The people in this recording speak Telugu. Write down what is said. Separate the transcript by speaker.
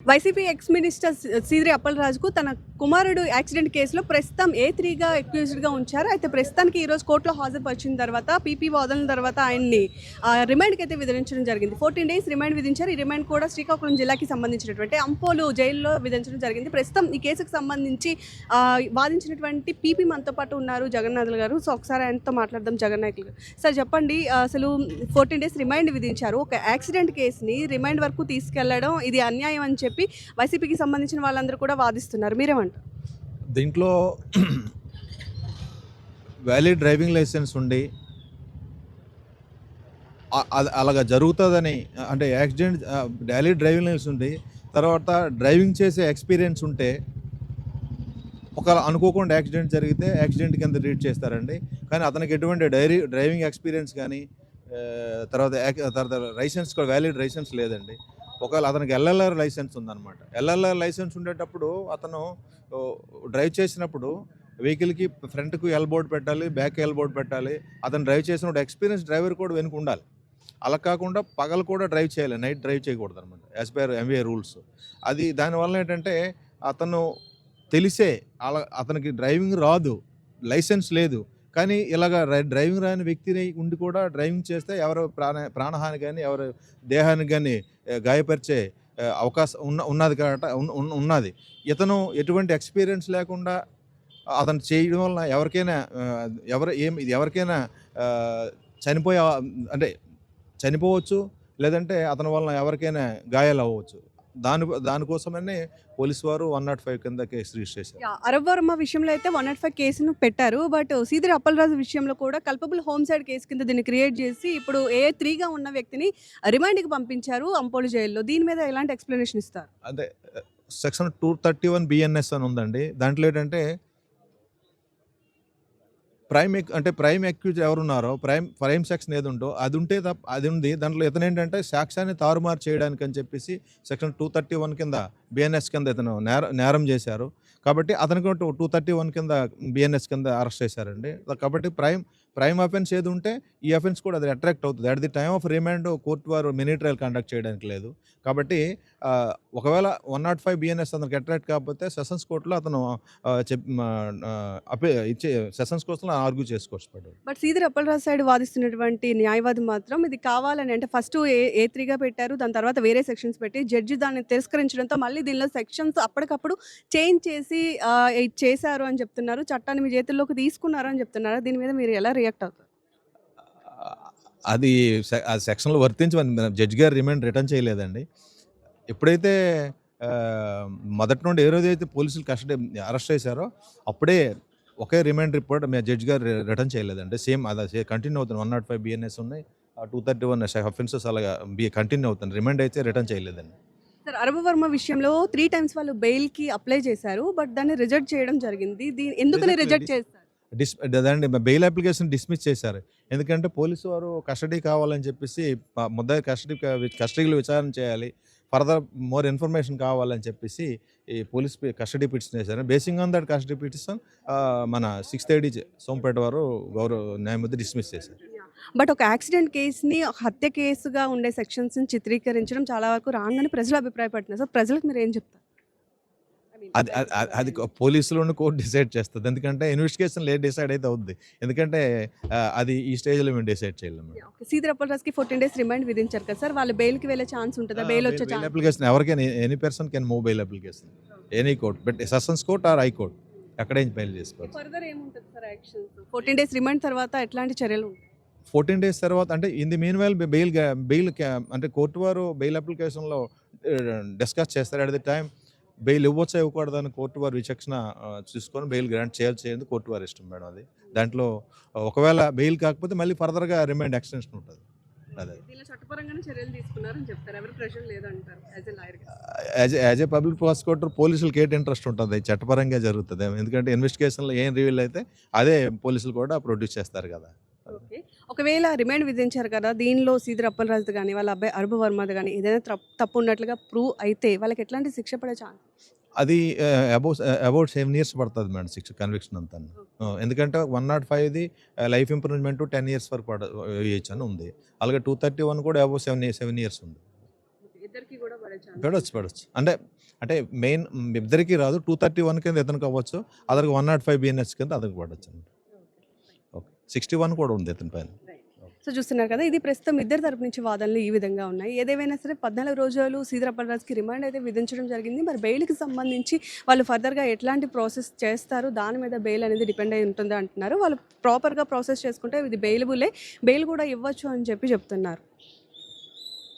Speaker 1: వైసీపీ ఎక్స్ మినిస్టర్ సీదిరి అప్పలరాజుకు తన కుమారుడు యాక్సిడెంట్ కేసులో ప్రస్తుతం A3గా అక్యూజ్డ్గా ఉంచారు. అయితే ప్రస్తుతానికి ఈరోజు కోర్టులో హాజరుపరిచిన తర్వాత పీపీ వాదనల తర్వాత ఆయన్ని రిమాండ్కి అయితే విధించడం జరిగింది. 14 days రిమాండ్ విధించారు. ఈ రిమాండ్ కూడా శ్రీకాకుళం జిల్లాకి సంబంధించినటువంటి అంపోలు జైల్లో విధించడం జరిగింది. ప్రస్తుతం ఈ కేసుకు సంబంధించి వాదించినటువంటి పీపీ మనతో పాటు ఉన్నారు జగన్నాథులు గారు. సో ఒకసారి ఆయనతో మాట్లాడదాం. జగన్నాథులు గారు, సార్ చెప్పండి, అసలు 14 days రిమాండ్ విధించారు. ఒక యాక్సిడెంట్ కేసుని రిమాండ్ వరకు తీసుకెళ్లడం ఇది అన్యాయం అని చెప్పి వైసీపీకి సంబంధించిన వాళ్ళందరూ కూడా వాదిస్తున్నారు. మీరేమంటారు?
Speaker 2: దీంట్లో వ్యాలిడ్ డ్రైవింగ్ లైసెన్స్ ఉండి అలాగా జరుగుతుందని, అంటే యాక్సిడెంట్ వ్యాలిడ్ డ్రైవింగ్ లైసెన్స్ ఉండి తర్వాత డ్రైవింగ్ చేసే ఎక్స్పీరియన్స్ ఉంటే ఒక అనుకోకుండా యాక్సిడెంట్ జరిగితే యాక్సిడెంట్ కింద ట్రీట్ చేస్తారండి. కానీ అతనికి ఎటువంటి డ్రైవింగ్ ఎక్స్పీరియన్స్ కానీ తర్వాత లైసెన్స్ కూడా వ్యాలిడ్ లైసెన్స్ లేదండి. ఒకవేళ అతనికి LLR లైసెన్స్ ఉందన్నమాట. LLR లైసెన్స్ ఉండేటప్పుడు అతను డ్రైవ్ చేసినప్పుడు వెహికల్కి ఫ్రంట్కు ఎల్బోర్డ్ పెట్టాలి, బ్యాక్ ఎల్బోర్డ్ పెట్టాలి. అతను డ్రైవ్ చేసినప్పుడు ఎక్స్పీరియన్స్ డ్రైవర్ కూడా వెనుక ఉండాలి. అలా కాకుండా పగలు కూడా డ్రైవ్ చేయాలి, నైట్ డ్రైవ్ చేయకూడదు అనమాట, యాజ్ పర్ MVA రూల్స్. అది దానివల్ల ఏంటంటే అతను తెలిసే అతనికి డ్రైవింగ్ రాదు, లైసెన్స్ లేదు, కానీ ఇలాగ డ్రైవింగ్ రాని వ్యక్తిని ఉండి కూడా డ్రైవింగ్ చేస్తే ఎవరు ప్రాణహాని కానీ ఎవరు దేహానికి కానీ గాయపరిచే అవకాశం ఉన్నది కాబట్టి ఉన్నది. ఇతను ఎటువంటి ఎక్స్పీరియన్స్ లేకుండా అతను చేయడం వల్ల ఎవరికైనా చనిపోవచ్చు, లేదంటే అతని వలన ఎవరికైనా గాయాలు అవ్వచ్చు. దానికోసమనే పోలీసు వారు 105 కింద కేసు రిజిస్టర్ చేశారు.
Speaker 1: అరవర్మ విషయంలో అయితే 105 కేసును పెట్టారు. బట్ సీదిరి అప్పలరాజు విషయంలో కూడా కల్పబుల్ హోమ్సైడ్ కేసు కింద దీన్ని క్రియేట్ చేసి ఇప్పుడు A3గా ఉన్న వ్యక్తిని రిమాండ్కి పంపించారు అంపోలు జైల్లో. దీని మీద ఎలాంటి ఎక్స్ప్లెనేషన్ ఇస్తారు?
Speaker 2: అంటే సెక్షన్ 231 BNS అని ఉందండి. దాంట్లో ఏంటంటే ప్రైమ్ అక్యూజ్ ఎవరున్నారో ప్రైమ్ సెక్షన్ ఏది ఉందో అది ఉంది. దాంట్లో ఇతను ఏంటంటే సాక్ష్యాన్ని తారుమారు చేయడానికి అని చెప్పేసి సెక్షన్ 231 కింద BNS కింద ఇతను నేరం చేశారు. కాబట్టి అతనికి 231 కింద BNS కింద అరెస్ట్ చేశారండి. కాబట్టి ప్రైమ్ అఫెన్స్ ఏది ఉంటే ఈ అఫెన్స్ కూడా అది అట్రాక్ట్ అవుతుంది. At the time of remand court వారు మినీ ట్రయల్ కండక్ట్ చేయడానికి లేదు. కాబట్టి ఒకవేళ 105 BNS అతనికి అట్రాక్ట్ కాకపోతే సెషన్స్ కోర్టులో అతను సెషన్స్ కోర్టులో ఆర్గ్యూ చేసుకోవచ్చు.
Speaker 1: బట్ సీదిరి అప్పలరాజు సైడ్ వాదిస్తున్నటువంటి న్యాయవాది మాత్రం ఇది కావాలని, అంటే ఫస్ట్ A3గా పెట్టారు, దాని తర్వాత వేరే సెక్షన్స్ పెట్టి జడ్జి దాన్ని తిరస్కరించడంతో మళ్ళీ దీనిలో సెక్షన్స్ అప్పటికప్పుడు చేంజ్ చేసి చేశారు అని చెప్తున్నారు. చట్టాన్ని మీ చేతుల్లోకి తీసుకున్నారు అని చెప్తున్నారు. దీని మీద మీరు ఎలా రియాక్ట్ అవుతారు?
Speaker 2: అది ఆ సెక్షన్లో వర్తించి జడ్జి గారు రిటర్న్ చేయలేదండి. ఎప్పుడైతే మొదటి నుండి ఏ రోజైతే పోలీసులు అరెస్ట్ చేశారో అప్పుడే ఒకే రిమాండ్ రిపోర్ట్ జడ్జి గారు రిటర్న్ చేయలేదండి. సేమ్ అదే కంటిన్యూ అవుతుంది. 105 BNS ఉన్నాయి, 231 అఫెన్సెస్ అలాగా కంటిన్యూ అవుతుంది. రిమాండ్ అయితే రిటర్న్ చేయలేదండి.
Speaker 1: సార్, అరవవర్మ విషయంలో 3 times వాళ్ళు బెయిల్కి అప్లై చేశారు. బట్ దాన్ని రిజెక్ట్ చేయడం జరిగింది. ఎందుకని రిజెక్ట్ చేస్తారు?
Speaker 2: దాన్ని బెయిల్ అప్లికేషన్ డిస్మిస్ చేశారు. ఎందుకంటే పోలీసు వారు కస్టడీ కావాలని చెప్పేసి ముద్దాయి కస్టడీలో విచారణ చేయాలి, ఫర్దర్ మోర్ ఇన్ఫర్మేషన్ కావాలని చెప్పేసి ఈ పోలీస్ కస్టడీ పిటిషన్ చేశారు. Basing on that custody petition మన 6th AD సోంపేట వారు గౌరవ న్యాయమూర్తి డిస్మిస్ చేశారు.
Speaker 1: బట్ ఒక యాక్సిడెంట్ కేసుని హత్య కేసుగా ఉండే సెక్షన్స్ని చిత్రీకరించడం చాలా వరకు రాంగ్ అని ప్రజలు అభిప్రాయపడుతున్నారు. సో ప్రజలకు మీరు ఏం చెప్తారు?
Speaker 2: అది పోలీసులను కోర్టు డిసైడ్ చేస్తుంది. ఎందుకంటే ఇన్వెస్టిగేషన్ డిసైడ్ అయితే అవుద్ది. ఎందుకంటే అది ఈ స్టేజ్లో మేము డిసైడ్ చేయలేము.
Speaker 1: సీదిరి అప్పలరాజుకి 14 days రిమాండ్ విధించారు కదా సార్, వాళ్ళు బెయిల్కి వెళ్ళే ఛాన్స్ ఉంటుందా? బెయిల్ వచ్చే ఛాన్స్?
Speaker 2: అప్లికేషన్ ఎవరికైనా any person can move bail application any court, but sessions court or high court ఎక్కడైనా బెయిల్ చేసుకోవచ్చు.
Speaker 1: ఫర్దర్ ఏముంటుంది సార్ యాక్షన్స్? 14 days రిమాండ్ తర్వాత ఎట్లాంటి చర్యలు ఉంటాయి?
Speaker 2: 14 days తర్వాత అంటే in the meanwhile bail అంటే కోర్టు వారు బెయిల్ అప్లికేషన్లో డిస్కస్ చేస్తారు. అట్ ది టైం బెయిల్ ఇవ్వచ్చా ఇవ్వకూడదని కోర్టు వారు విచక్షణ చూసుకొని బెయిల్ గ్రాంట్ చేయాలి కోర్టు వారు ఇష్టం మేడం. అది దాంట్లో ఒకవేళ బెయిల్ కాకపోతే మళ్ళీ ఫర్దర్గా రిమాండ్ ఎక్స్టెన్షన్ ఉంటుంది. అదే
Speaker 1: చట్టపరంగానే చర్యలు తీసుకున్నారని చెప్తారు, ఎవరు ప్రెషర్ లేదంటారు.
Speaker 2: యాజ్ ఏ పబ్లిక్ ప్రాసిక్యూటర్ పోలీసులకి ఏంటి ఇంట్రెస్ట్ ఉంటుంది, చట్టపరంగా జరుగుతుంది. ఎందుకంటే ఇన్వెస్టిగేషన్లో ఏం రివీల్ అయితే అదే పోలీసులు కూడా ప్రొడ్యూస్ చేస్తారు కదా.
Speaker 1: ఓకే, ఒకవేళ రిమాండ్ విధించారు కదా, దీనిలో సీదిరి అప్పలరాజు కానీ వాళ్ళ అబ్బాయి అరవవర్మది కానీ ఏదైనా తప్పు ఉన్నట్లుగా ప్రూవ్ అయితే వాళ్ళకి ఎట్లాంటి శిక్ష పడే ఛాన్స్?
Speaker 2: అది అబౌట్ 7 years పడుతుంది మేడం శిక్ష, కన్విక్షన్ అంతా. ఎందుకంటే 105ది లైఫ్ ఇంప్రూవ్మెంట్ 10 years వరకు వేయచ్చు అని ఉంది. అలాగే 231 కూడా అబౌట్ 7 years ఉంది.
Speaker 1: ఇద్దరికి కూడా పడే
Speaker 2: పడవచ్చు అంటే అంటే మెయిన్ ఇద్దరికి రాదు 231 కింద ఇతనికి అవ్వచ్చు, అతనికి 105 బిఎన్ఎస్ కింద అతనికి పడవచ్చు అండి. ఓకే 61 కూడా ఉంది ఇతని పైన.
Speaker 1: సో చూస్తున్నారు కదా, ఇది ప్రస్తుతం ఇద్దరు తరపు నుంచి వాదనలు ఈ విధంగా ఉన్నాయి. ఏదేమైనా సరే 14 రోజులు శ్రీధర్ అప్పలరాజుకి రిమాండ్ అయితే విధించడం జరిగింది. మరి బెయిల్కి సంబంధించి వాళ్ళు ఫర్దర్గా ఎట్లాంటి ప్రాసెస్ చేస్తారు, దాని మీద బెయిల్ అనేది డిపెండ్ అయి ఉంటుంది అంటున్నారు. వాళ్ళు ప్రాపర్గా ప్రాసెస్ చేసుకుంటే ఇది బెయిలబులే, బెయిల్ కూడా ఇవ్వచ్చు అని చెప్పి చెప్తున్నారు.